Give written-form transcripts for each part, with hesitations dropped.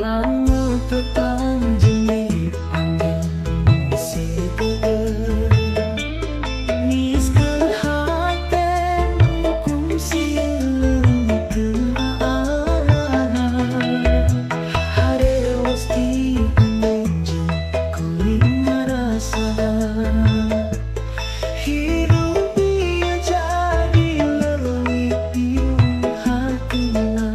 Lama petang jeli angin segar, niskan hatimu kongsi kelaan. Hari wasti menuju kulima rasa, hidup dia jadi lebih piung hatinya.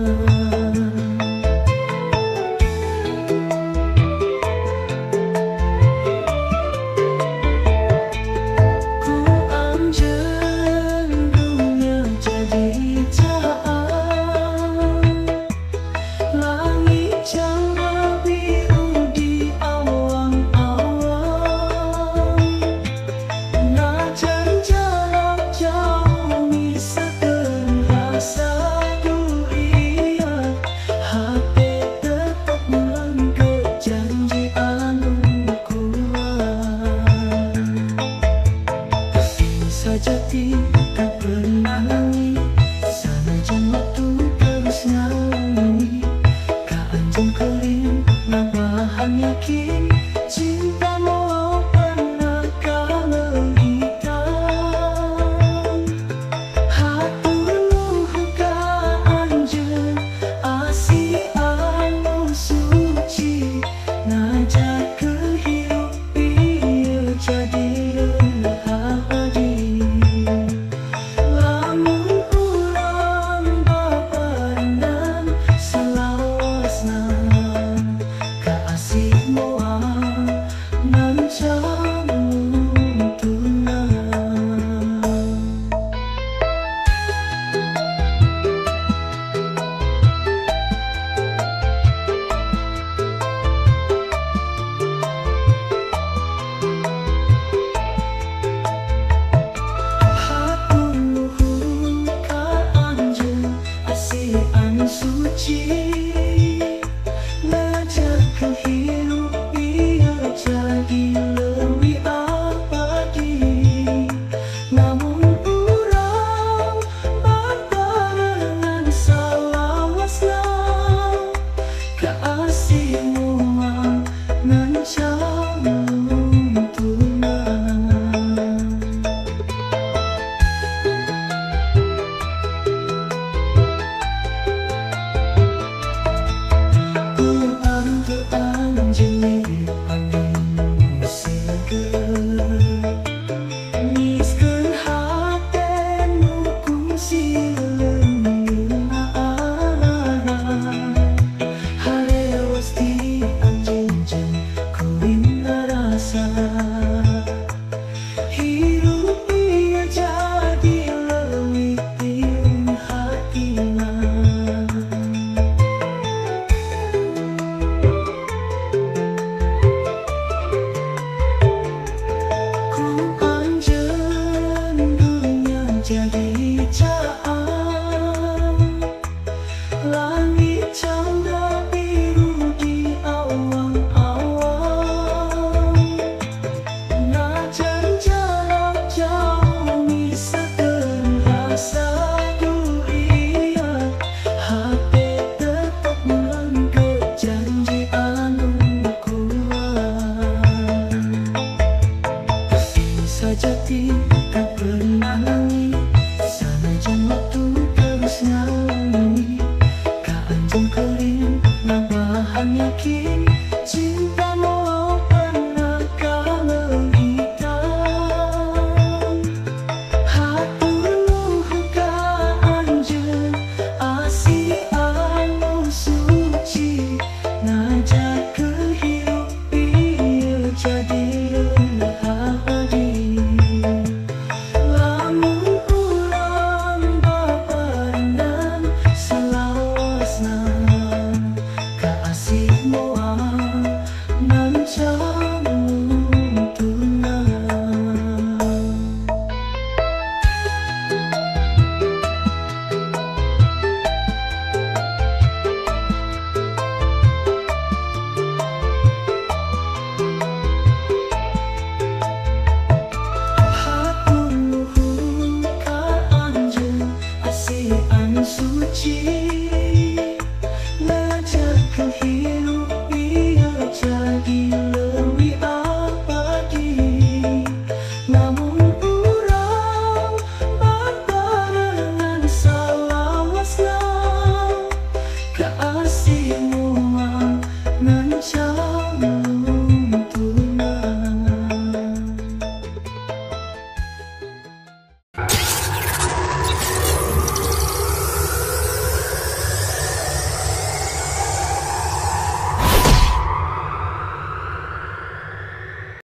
Jati tak pernah langit, sanajan waktu terus nyanyi. Kaanjung kelim, nambahan yakin, cinta mau pernah kau hitam. Hatuluh kaanjung, asih anu suci, ngajak kehidup ia jadi suci, ngajak kehidup ia jadi lebih abadi. Namun urang barengan salawasna, kasihmu ngancam tunang. Hidup ia jadi lebih piung hatinya. Ku anjen dunia jadi caan, langit canda biru di awang-awang. Najan jarak jauh misalkan rasa dunia, hati tetap melangkah janji anu kuat. Sejati tak pernah langit, sanajan waktu terus nyanyi. Kaanjung kelim, nambahan yakin,